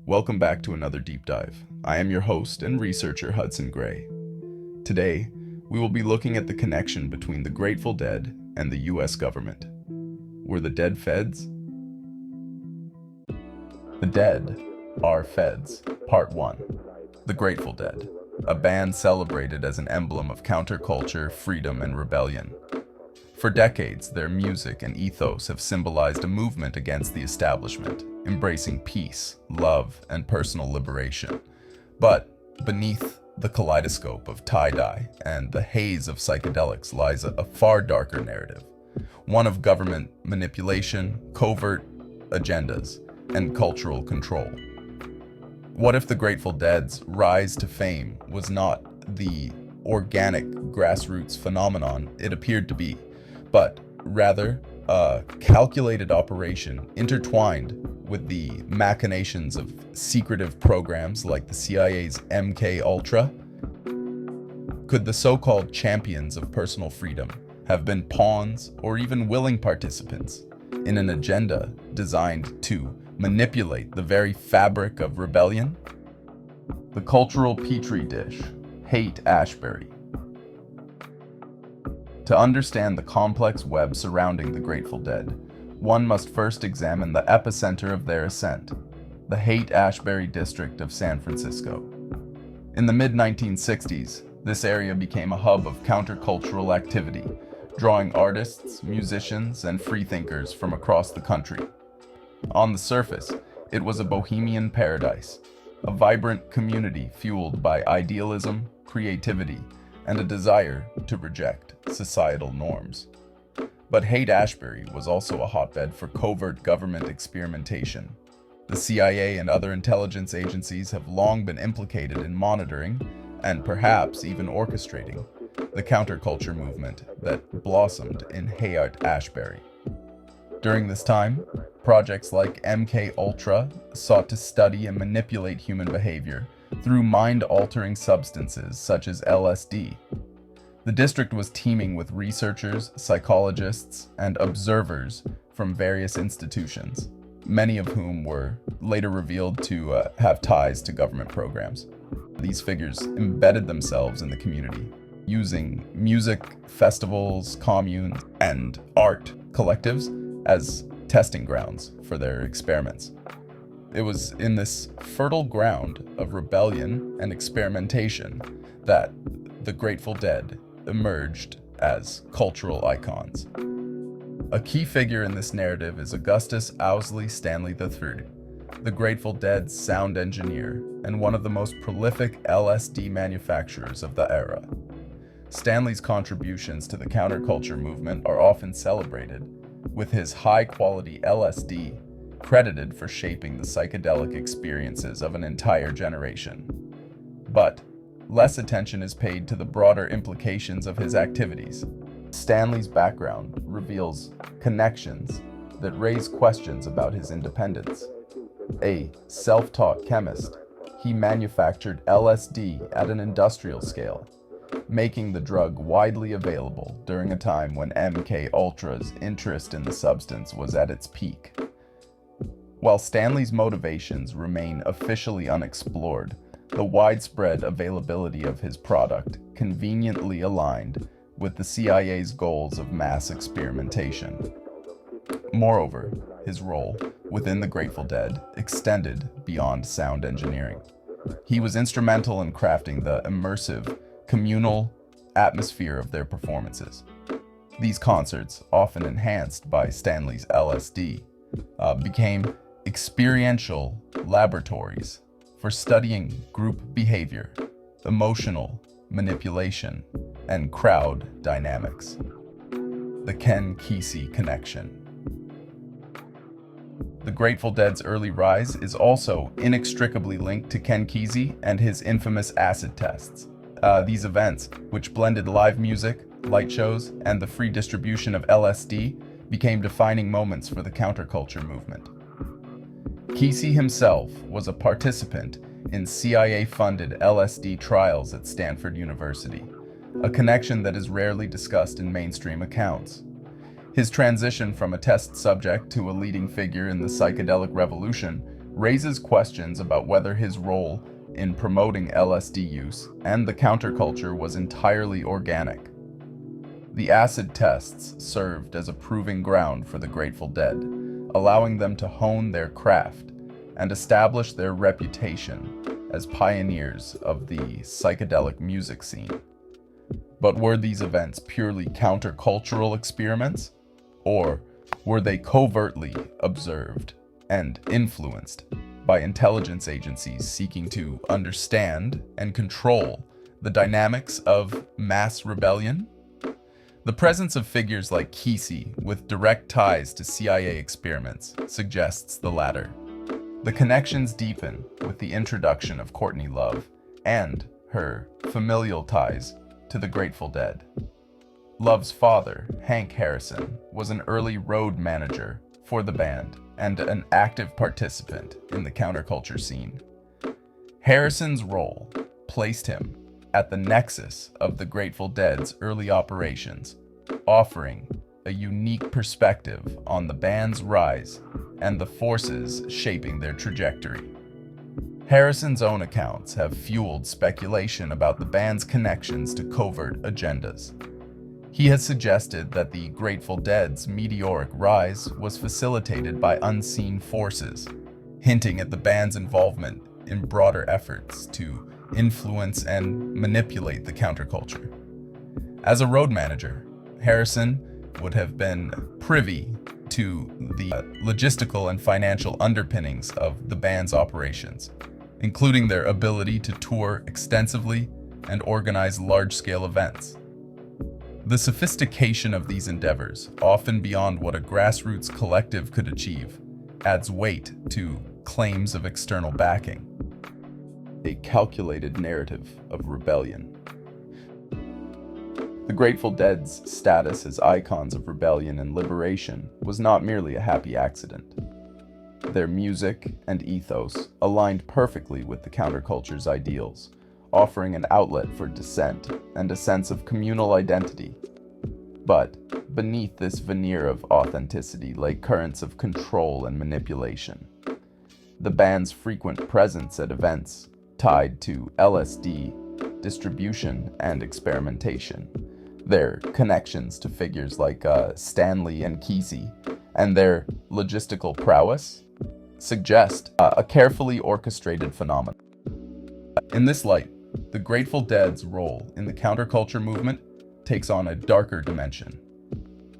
Welcome back to another deep dive. I am your host and researcher, Hudson Gray. Today, we will be looking at the connection between the Grateful Dead and the US government. Were the dead feds? The Dead Are Feds, Part 1. The Grateful Dead, a band celebrated as an emblem of counterculture, freedom, and rebellion. For decades, their music and ethos have symbolized a movement against the establishment, embracing peace, love, and personal liberation. But beneath the kaleidoscope of tie-dye and the haze of psychedelics lies a far darker narrative, one of government manipulation, covert agendas, and cultural control. What if the Grateful Dead's rise to fame was not the organic grassroots phenomenon it appeared to be, but rather a calculated operation intertwined with the machinations of secretive programs like the CIA's MK Ultra? Could the so-called champions of personal freedom have been pawns or even willing participants in an agenda designed to manipulate the very fabric of rebellion? The cultural petri dish, Haight-Ashbury. To understand the complex web surrounding the Grateful Dead, one must first examine the epicenter of their ascent, the Haight-Ashbury district of San Francisco. In the mid-1960s, this area became a hub of countercultural activity, drawing artists, musicians, and freethinkers from across the country. On the surface, it was a bohemian paradise, a vibrant community fueled by idealism, creativity, and a desire to reject societal norms. But Haight-Ashbury was also a hotbed for covert government experimentation. The CIA and other intelligence agencies have long been implicated in monitoring, and perhaps even orchestrating, the counterculture movement that blossomed in Haight-Ashbury. During this time, projects like MK Ultra sought to study and manipulate human behavior through mind-altering substances such as LSD. The district was teeming with researchers, psychologists, and observers from various institutions, many of whom were later revealed to have ties to government programs. These figures embedded themselves in the community, using music, festivals, communes, and art collectives as testing grounds for their experiments. It was in this fertile ground of rebellion and experimentation that the Grateful Dead emerged as cultural icons. A key figure in this narrative is Augustus Owsley Stanley III, the Grateful Dead's sound engineer and one of the most prolific LSD manufacturers of the era. Stanley's contributions to the counterculture movement are often celebrated, with his high-quality LSD credited for shaping the psychedelic experiences of an entire generation. But less attention is paid to the broader implications of his activities. Stanley's background reveals connections that raise questions about his independence. A self-taught chemist, he manufactured LSD at an industrial scale, making the drug widely available during a time when MK Ultra's interest in the substance was at its peak. While Stanley's motivations remain officially unexplored, the widespread availability of his product conveniently aligned with the CIA's goals of mass experimentation. Moreover, his role within the Grateful Dead extended beyond sound engineering. He was instrumental in crafting the immersive, communal atmosphere of their performances. These concerts, often enhanced by Stanley's LSD, became experiential laboratories for studying group behavior, emotional manipulation, and crowd dynamics. The Ken Kesey connection. The Grateful Dead's early rise is also inextricably linked to Ken Kesey and his infamous acid tests. These events, which blended live music, light shows, and the free distribution of LSD, became defining moments for the counterculture movement. Kesey himself was a participant in CIA-funded LSD trials at Stanford University, a connection that is rarely discussed in mainstream accounts. His transition from a test subject to a leading figure in the psychedelic revolution raises questions about whether his role in promoting LSD use and the counterculture was entirely organic. The acid tests served as a proving ground for the Grateful Dead, allowing them to hone their craft and establish their reputation as pioneers of the psychedelic music scene. But were these events purely countercultural experiments, or were they covertly observed and influenced by intelligence agencies seeking to understand and control the dynamics of mass rebellion? The presence of figures like Cassady with direct ties to CIA experiments suggests the latter. The connections deepen with the introduction of Courtney Love and her familial ties to the Grateful Dead. Love's father, Hank Harrison, was an early road manager for the band and an active participant in the counterculture scene. Harrison's role placed him at the nexus of the Grateful Dead's early operations, offering a unique perspective on the band's rise and the forces shaping their trajectory. Harrison's own accounts have fueled speculation about the band's connections to covert agendas. He has suggested that the Grateful Dead's meteoric rise was facilitated by unseen forces, hinting at the band's involvement in broader efforts to influence and manipulate the counterculture. As a road manager, Harrison would have been privy to the logistical and financial underpinnings of the band's operations, including their ability to tour extensively and organize large-scale events. The sophistication of these endeavors, often beyond what a grassroots collective could achieve, adds weight to claims of external backing. A calculated narrative of rebellion. The Grateful Dead's status as icons of rebellion and liberation was not merely a happy accident. Their music and ethos aligned perfectly with the counterculture's ideals, offering an outlet for dissent and a sense of communal identity. But beneath this veneer of authenticity lay currents of control and manipulation. The band's frequent presence at events tied to LSD distribution and experimentation, their connections to figures like Stanley and Cassady, and their logistical prowess suggest a carefully orchestrated phenomenon. In this light, the Grateful Dead's role in the counterculture movement takes on a darker dimension.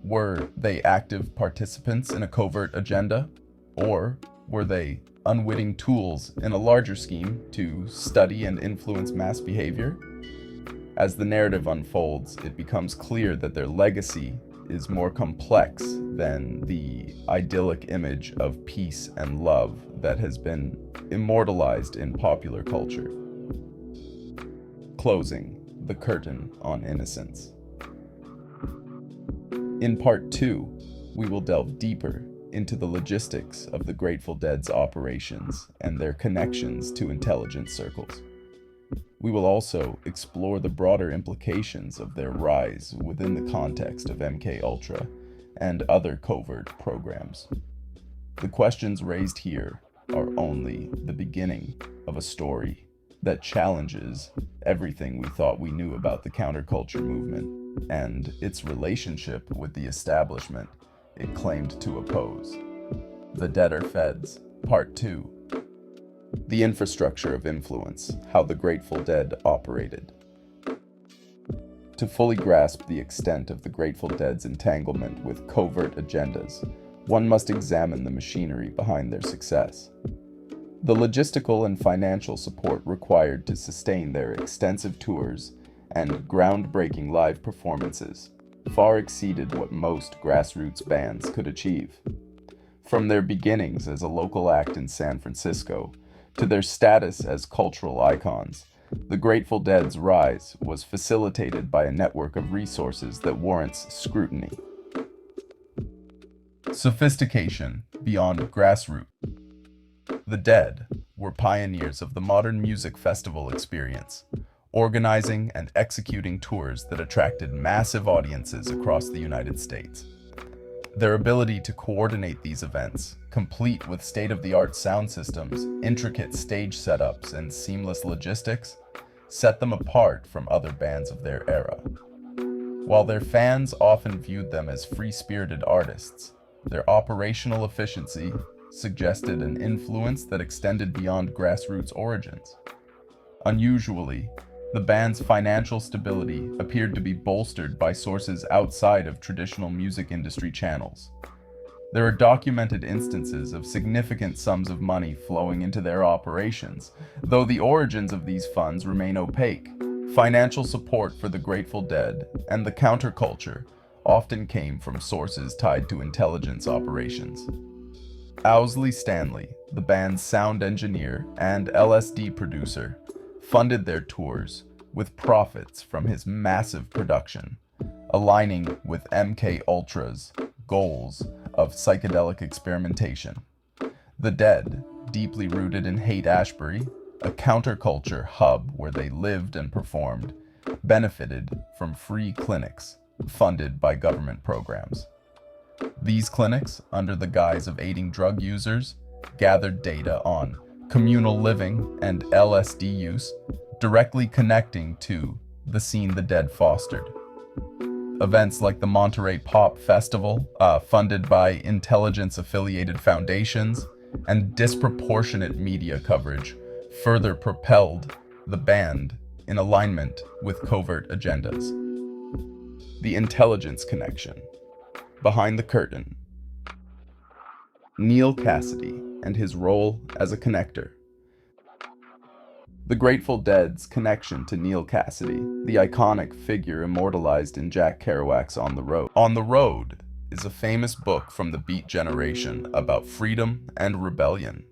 Were they active participants in a covert agenda, or were they unwitting tools in a larger scheme to study and influence mass behavior? As the narrative unfolds, it becomes clear that their legacy is more complex than the idyllic image of peace and love that has been immortalized in popular culture. Closing the curtain on innocence. In part 2, we will delve deeper into the logistics of the Grateful Dead's operations and their connections to intelligence circles. We will also explore the broader implications of their rise within the context of MKUltra and other covert programs. The questions raised here are only the beginning of a story that challenges everything we thought we knew about the counterculture movement and its relationship with the establishment it claimed to oppose. The Dead Are Feds, Part 2. The infrastructure of influence, how the Grateful Dead operated. To fully grasp the extent of the Grateful Dead's entanglement with covert agendas, one must examine the machinery behind their success. The logistical and financial support required to sustain their extensive tours and groundbreaking live performances far exceeded what most grassroots bands could achieve. From their beginnings as a local act in San Francisco to their status as cultural icons, the Grateful Dead's rise was facilitated by a network of resources that warrants scrutiny. Sophistication beyond grassroots. The Dead were pioneers of the modern music festival experience, organizing and executing tours that attracted massive audiences across the United States. Their ability to coordinate these events, complete with state-of-the-art sound systems, intricate stage setups, and seamless logistics, set them apart from other bands of their era. While their fans often viewed them as free-spirited artists, their operational efficiency suggested an influence that extended beyond grassroots origins. Unusually, the band's financial stability appeared to be bolstered by sources outside of traditional music industry channels. There are documented instances of significant sums of money flowing into their operations, though the origins of these funds remain opaque. Financial support for the Grateful Dead and the Counterculture often came from sources tied to intelligence operations. Owsley Stanley, the band's sound engineer and LSD producer, funded their tours with profits from his massive production, aligning with MK Ultra's goals of psychedelic experimentation. The Dead, deeply rooted in Haight-Ashbury, a counterculture hub where they lived and performed, benefited from free clinics funded by government programs. These clinics, under the guise of aiding drug users, gathered data on communal living and LSD use, directly connecting to the scene the Dead fostered. Events like the Monterey Pop Festival, funded by intelligence-affiliated foundations, and disproportionate media coverage further propelled the band in alignment with covert agendas. The intelligence connection. Behind the curtain. Neal Cassady and his role as a connector. The Grateful Dead's connection to Neal Cassady, the iconic figure immortalized in Jack Kerouac's On the Road. On the Road is a famous book from the Beat generation about freedom and rebellion.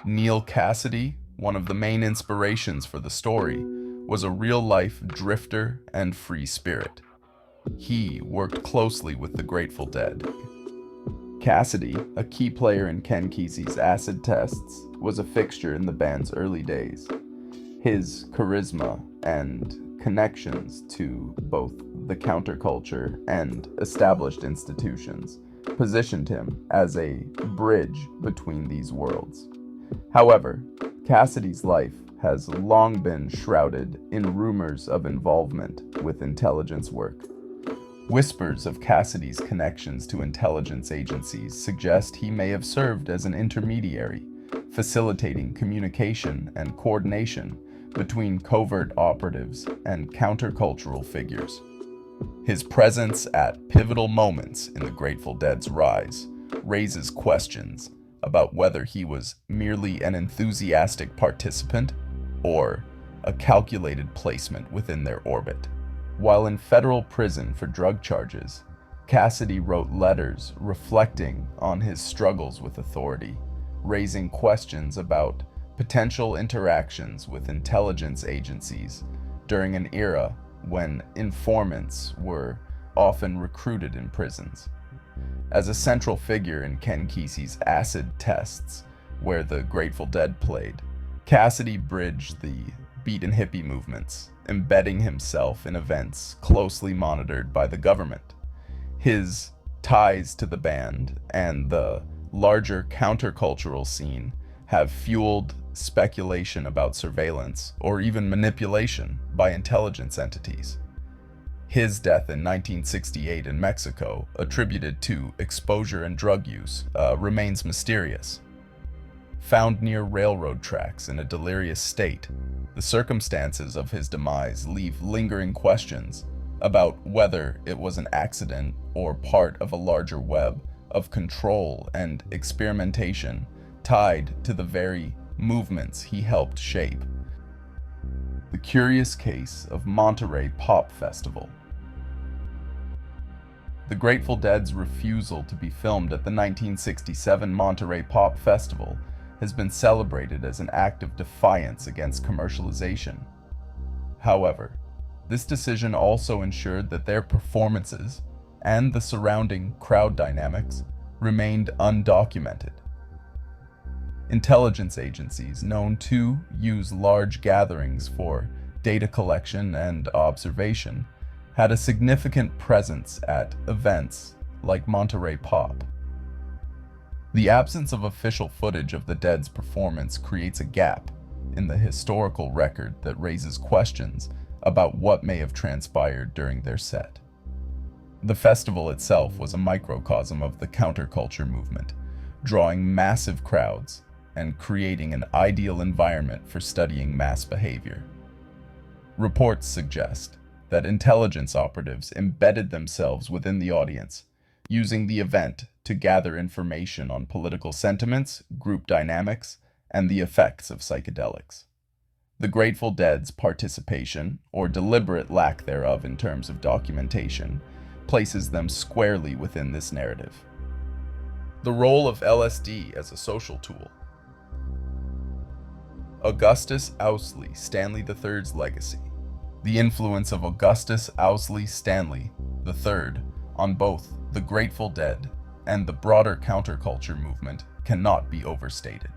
Neal Cassady, one of the main inspirations for the story, was a real-life drifter and free spirit. He worked closely with the Grateful Dead. Cassady, a key player in Ken Kesey's acid tests, was a fixture in the band's early days. His charisma and connections to both the counterculture and established institutions positioned him as a bridge between these worlds. However, Cassady's life has long been shrouded in rumors of involvement with intelligence work. Whispers of Cassady's connections to intelligence agencies suggest he may have served as an intermediary, facilitating communication and coordination between covert operatives and countercultural figures. His presence at pivotal moments in the Grateful Dead's rise raises questions about whether he was merely an enthusiastic participant or a calculated placement within their orbit. While in federal prison for drug charges, Cassady wrote letters reflecting on his struggles with authority, raising questions about potential interactions with intelligence agencies during an era when informants were often recruited in prisons. As a central figure in Ken Kesey's acid tests, where the Grateful Dead played, Cassady bridged the beat and hippie movements, embedding himself in events closely monitored by the government. His ties to the band and the larger countercultural scene have fueled speculation about surveillance or even manipulation by intelligence entities. His death in 1968 in Mexico, attributed to exposure and drug use, remains mysterious. Found near railroad tracks in a delirious state, the circumstances of his demise leave lingering questions about whether it was an accident or part of a larger web of control and experimentation tied to the very movements he helped shape. The curious case of Monterey Pop Festival. The Grateful Dead's refusal to be filmed at the 1967 Monterey Pop Festival has been celebrated as an act of defiance against commercialization. However, this decision also ensured that their performances and the surrounding crowd dynamics remained undocumented. Intelligence agencies known to use large gatherings for data collection and observation had a significant presence at events like Monterey Pop. The absence of official footage of the Dead's performance creates a gap in the historical record that raises questions about what may have transpired during their set. The festival itself was a microcosm of the counterculture movement, drawing massive crowds and creating an ideal environment for studying mass behavior. Reports suggest that intelligence operatives embedded themselves within the audience, using the event to gather information on political sentiments, group dynamics, and the effects of psychedelics. The Grateful Dead's participation, or deliberate lack thereof in terms of documentation, places them squarely within this narrative. The role of LSD as a social tool. Augustus Owsley, Stanley III's legacy. The influence of Augustus Owsley Stanley III on both the Grateful Dead and the broader counterculture movement cannot be overstated.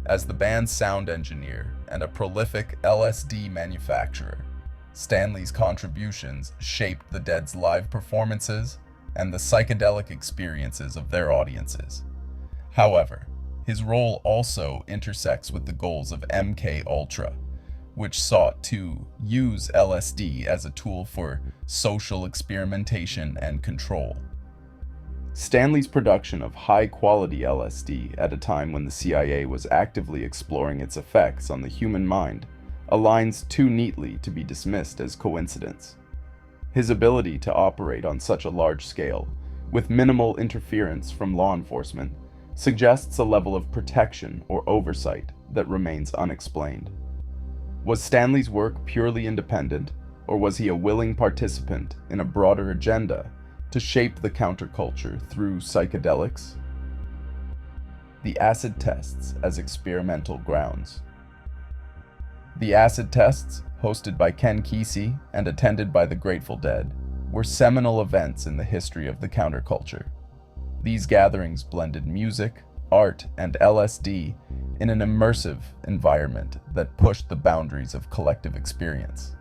As the band's sound engineer and a prolific LSD manufacturer, Stanley's contributions shaped the Dead's live performances and the psychedelic experiences of their audiences. However, his role also intersects with the goals of MK Ultra, which sought to use LSD as a tool for social experimentation and control. Stanley's production of high-quality LSD at a time when the CIA was actively exploring its effects on the human mind aligns too neatly to be dismissed as coincidence. His ability to operate on such a large scale, with minimal interference from law enforcement, suggests a level of protection or oversight that remains unexplained. Was Stanley's work purely independent, or was he a willing participant in a broader agenda to shape the counterculture through psychedelics? The acid tests as experimental grounds. The acid tests, hosted by Ken Kesey and attended by the Grateful Dead, were seminal events in the history of the counterculture. These gatherings blended music, art, and LSD in an immersive environment that pushed the boundaries of collective experience.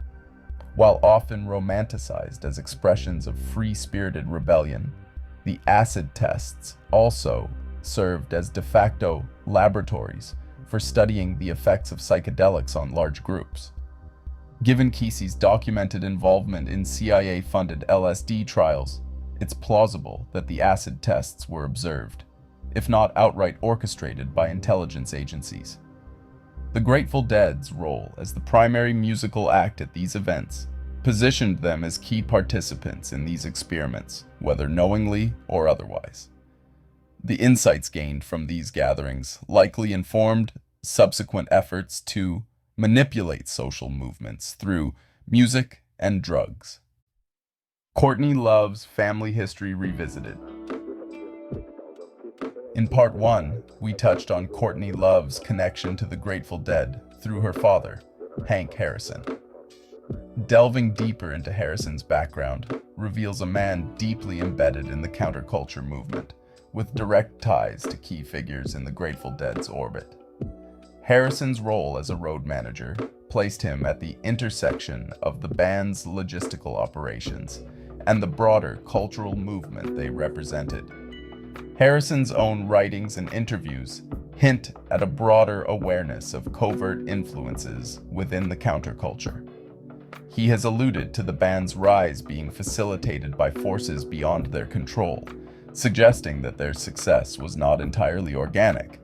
While often romanticized as expressions of free-spirited rebellion, the acid tests also served as de facto laboratories for studying the effects of psychedelics on large groups. Given Kesey's documented involvement in CIA-funded LSD trials, it's plausible that the acid tests were observed, if not outright orchestrated by intelligence agencies. The Grateful Dead's role as the primary musical act at these events positioned them as key participants in these experiments, whether knowingly or otherwise. The insights gained from these gatherings likely informed subsequent efforts to manipulate social movements through music and drugs. Courtney Love's Family History Revisited. In part 1, we touched on Courtney Love's connection to the Grateful Dead through her father, Hank Harrison. Delving deeper into Harrison's background reveals a man deeply embedded in the counterculture movement, with direct ties to key figures in the Grateful Dead's orbit. Harrison's role as a road manager placed him at the intersection of the band's logistical operations and the broader cultural movement they represented. Harrison's own writings and interviews hint at a broader awareness of covert influences within the counterculture. He has alluded to the band's rise being facilitated by forces beyond their control, suggesting that their success was not entirely organic.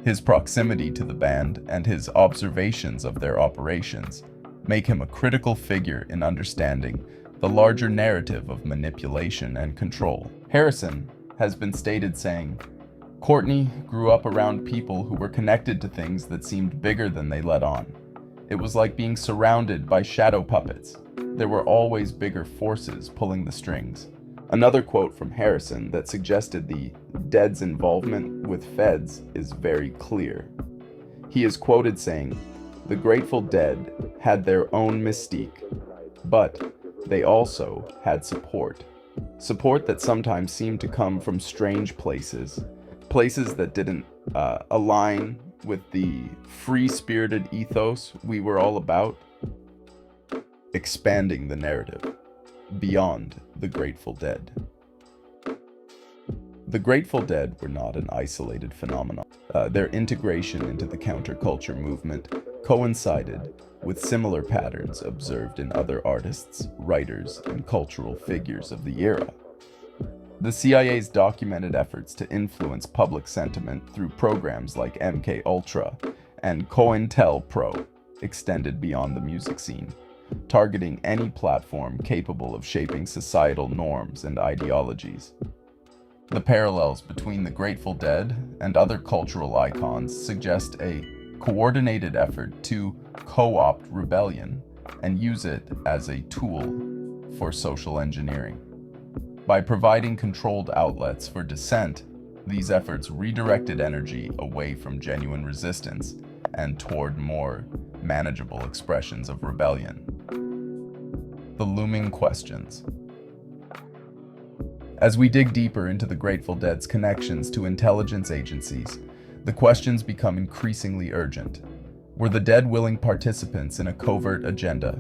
His proximity to the band and his observations of their operations make him a critical figure in understanding the larger narrative of manipulation and control. Harrison has been stated saying, "Courtney grew up around people who were connected to things that seemed bigger than they let on. It was like being surrounded by shadow puppets. There were always bigger forces pulling the strings." Another quote from Harrison that suggested the Dead's involvement with feds is very clear. He is quoted saying, "The Grateful Dead had their own mystique, but they also had support. Support that sometimes seemed to come from strange places that didn't align with the free-spirited ethos we were all about." Expanding the narrative beyond the Grateful Dead. The Grateful Dead were not an isolated phenomenon. Their integration into the counterculture movement coincided with similar patterns observed in other artists, writers, and cultural figures of the era. The CIA's documented efforts to influence public sentiment through programs like MK Ultra and COINTELPRO extended beyond the music scene, targeting any platform capable of shaping societal norms and ideologies. The parallels between the Grateful Dead and other cultural icons suggest a coordinated effort to co-opt rebellion and use it as a tool for social engineering. By providing controlled outlets for dissent, these efforts redirected energy away from genuine resistance and toward more manageable expressions of rebellion. The looming questions. As we dig deeper into the Grateful Dead's connections to intelligence agencies, the questions become increasingly urgent. Were the Dead willing participants in a covert agenda,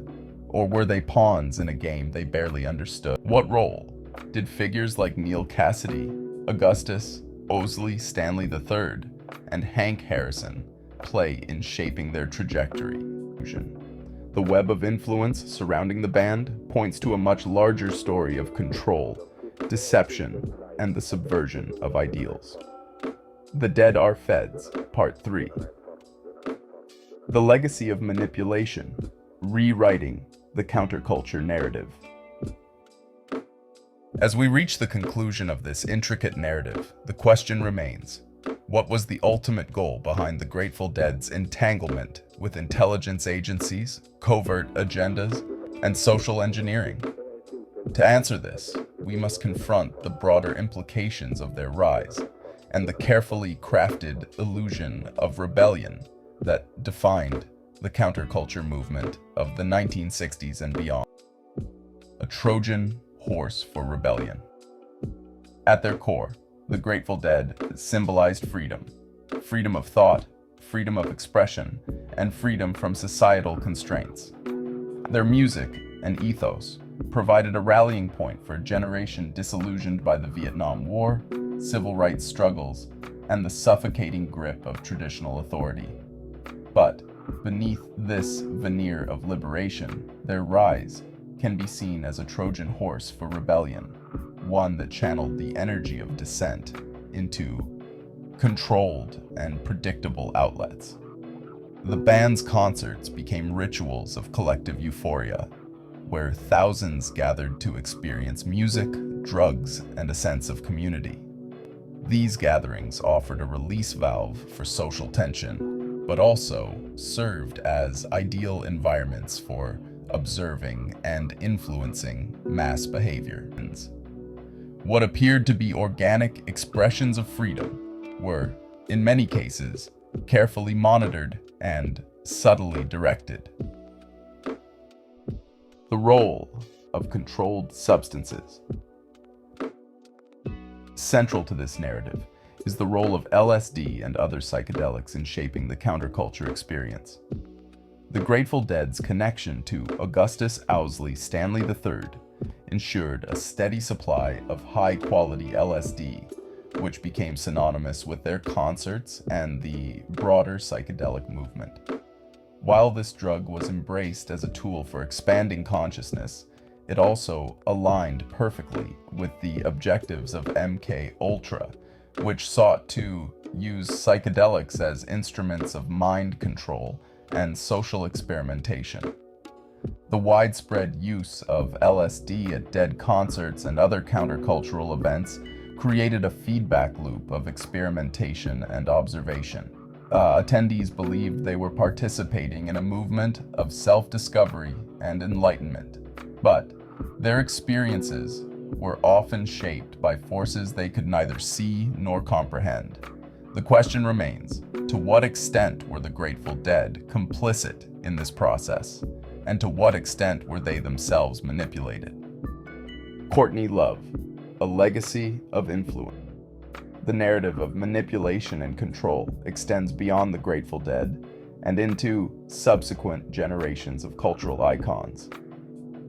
or were they pawns in a game they barely understood? What role did figures like Neal Cassady, Augustus, Owsley, Stanley III, and Hank Harrison play in shaping their trajectory? The web of influence surrounding the band points to a much larger story of control, deception, and the subversion of ideals. The Dead Are Feds, Part 3. The legacy of manipulation, rewriting the counterculture narrative. As we reach the conclusion of this intricate narrative, the question remains, what was the ultimate goal behind the Grateful Dead's entanglement with intelligence agencies, covert agendas, and social engineering? To answer this, we must confront the broader implications of their rise and the carefully crafted illusion of rebellion that defined the counterculture movement of the 1960s and beyond. A Trojan horse for rebellion. At their core, the Grateful Dead symbolized freedom. Freedom of thought, freedom of expression, and freedom from societal constraints. Their music and ethos provided a rallying point for a generation disillusioned by the Vietnam War, civil rights struggles, and the suffocating grip of traditional authority. But beneath this veneer of liberation, their rise can be seen as a Trojan horse for rebellion, one that channeled the energy of dissent into controlled and predictable outlets. The band's concerts became rituals of collective euphoria, where thousands gathered to experience music, drugs, and a sense of community. These gatherings offered a release valve for social tension, but also served as ideal environments for observing and influencing mass behavior. What appeared to be organic expressions of freedom were, in many cases, carefully monitored and subtly directed. The role of controlled substances. Central to this narrative is the role of LSD and other psychedelics in shaping the counterculture experience. The Grateful Dead's connection to Augustus Owsley Stanley III ensured a steady supply of high-quality LSD, which became synonymous with their concerts and the broader psychedelic movement. While this drug was embraced as a tool for expanding consciousness, it also aligned perfectly with the objectives of MK Ultra, which sought to use psychedelics as instruments of mind control and social experimentation. The widespread use of LSD at Dead concerts and other countercultural events created a feedback loop of experimentation and observation. Attendees believed they were participating in a movement of self-discovery and enlightenment, but their experiences were often shaped by forces they could neither see nor comprehend. The question remains, to what extent were the Grateful Dead complicit in this process, and to what extent were they themselves manipulated? Courtney Love, A Legacy of Influence. The narrative of manipulation and control extends beyond the Grateful Dead and into subsequent generations of cultural icons.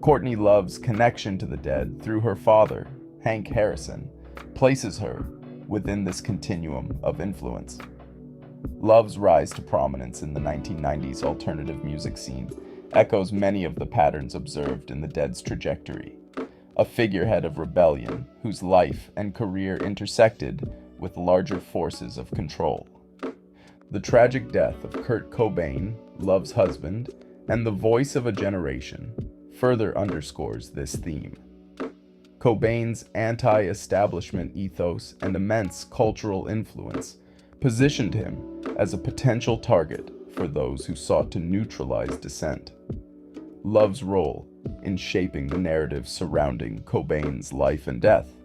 Courtney Love's connection to the Dead through her father, Hank Harrison, places her within this continuum of influence. Love's rise to prominence in the 1990s alternative music scene echoes many of the patterns observed in the Dead's trajectory, a figurehead of rebellion whose life and career intersected with larger forces of control. The tragic death of Kurt Cobain, Love's husband, and the voice of a generation further underscores this theme. Cobain's anti-establishment ethos and immense cultural influence positioned him as a potential target for those who sought to neutralize dissent. Love's role in shaping the narrative surrounding Cobain's life and death,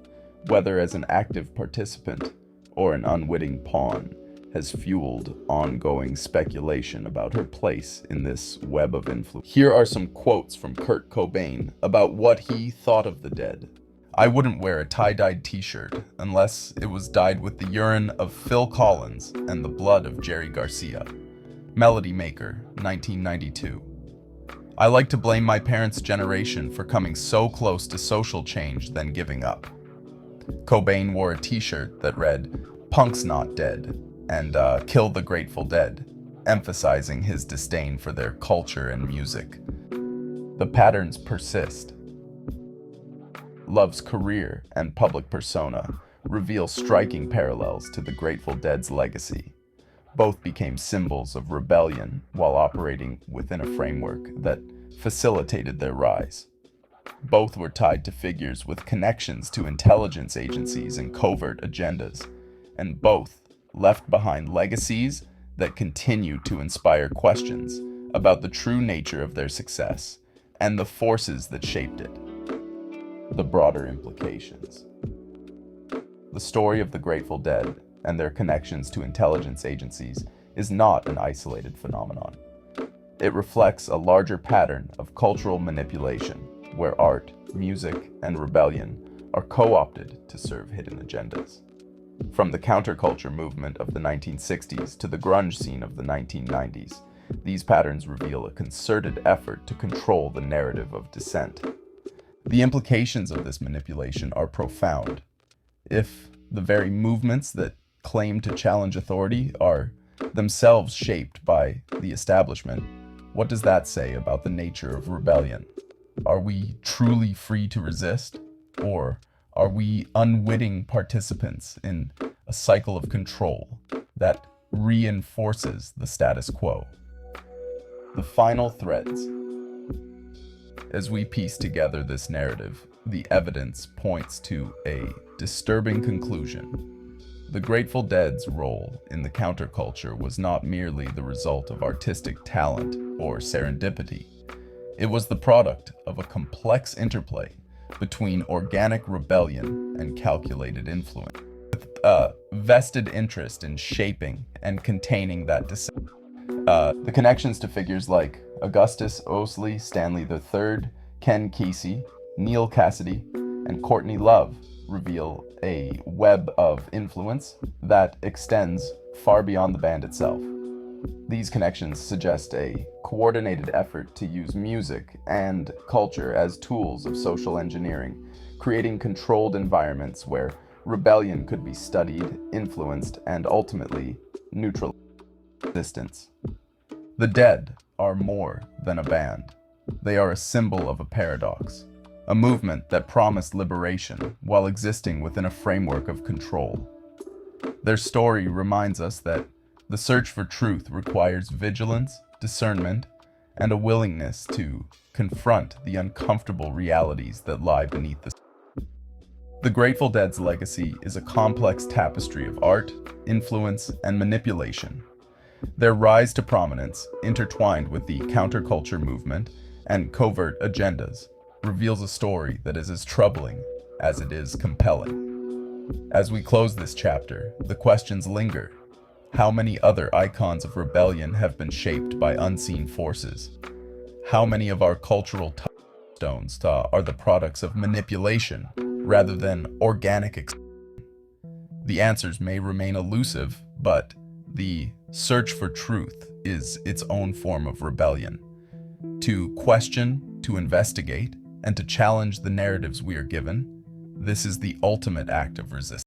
whether as an active participant or an unwitting pawn, has fueled ongoing speculation about her place in this web of influence. Here are some quotes from Kurt Cobain about what he thought of the Dead. "I wouldn't wear a tie-dyed t-shirt unless it was dyed with the urine of Phil Collins and the blood of Jerry Garcia." Melody Maker, 1992. "I like to blame my parents' generation for coming so close to social change then giving up." Cobain wore a t-shirt that read, "Punk's not dead," and "Kill the Grateful Dead," emphasizing his disdain for their culture and music. The patterns persist. Love's career and public persona reveal striking parallels to the Grateful Dead's legacy. Both became symbols of rebellion while operating within a framework that facilitated their rise. Both were tied to figures with connections to intelligence agencies and covert agendas, and both left behind legacies that continue to inspire questions about the true nature of their success and the forces that shaped it. The broader implications. The story of the Grateful Dead and their connections to intelligence agencies is not an isolated phenomenon. It reflects a larger pattern of cultural manipulation, where art, music, and rebellion are co-opted to serve hidden agendas. From the counterculture movement of the 1960s to the grunge scene of the 1990s, these patterns reveal a concerted effort to control the narrative of dissent. The implications of this manipulation are profound. If the very movements that claim to challenge authority are themselves shaped by the establishment, what does that say about the nature of rebellion? Are we truly free to resist? Or are we unwitting participants in a cycle of control that reinforces the status quo? The final threads. As we piece together this narrative, the evidence points to a disturbing conclusion. The Grateful Dead's role in the counterculture was not merely the result of artistic talent or serendipity. It was the product of a complex interplay between organic rebellion and calculated influence, with a vested interest in shaping and containing that dissent. The connections to figures like Augustus Owsley, Stanley III, Ken Kesey, Neal Cassady, and Courtney Love reveal a web of influence that extends far beyond the band itself. These connections suggest a coordinated effort to use music and culture as tools of social engineering, creating controlled environments where rebellion could be studied, influenced, and ultimately neutralized. Resistance. The Dead are more than a band. They are a symbol of a paradox, a movement that promised liberation while existing within a framework of control. Their story reminds us that the search for truth requires vigilance, discernment, and a willingness to confront the uncomfortable realities that lie beneath the surface. The Grateful Dead's legacy is a complex tapestry of art, influence, and manipulation. Their rise to prominence, intertwined with the counterculture movement and covert agendas, reveals a story that is as troubling as it is compelling. As we close this chapter, the questions linger. How many other icons of rebellion have been shaped by unseen forces? How many of our cultural touchstones are the products of manipulation rather than organic expression? The answers may remain elusive, but the search for truth is its own form of rebellion. To question, to investigate, and to challenge the narratives we are given, this is the ultimate act of resistance.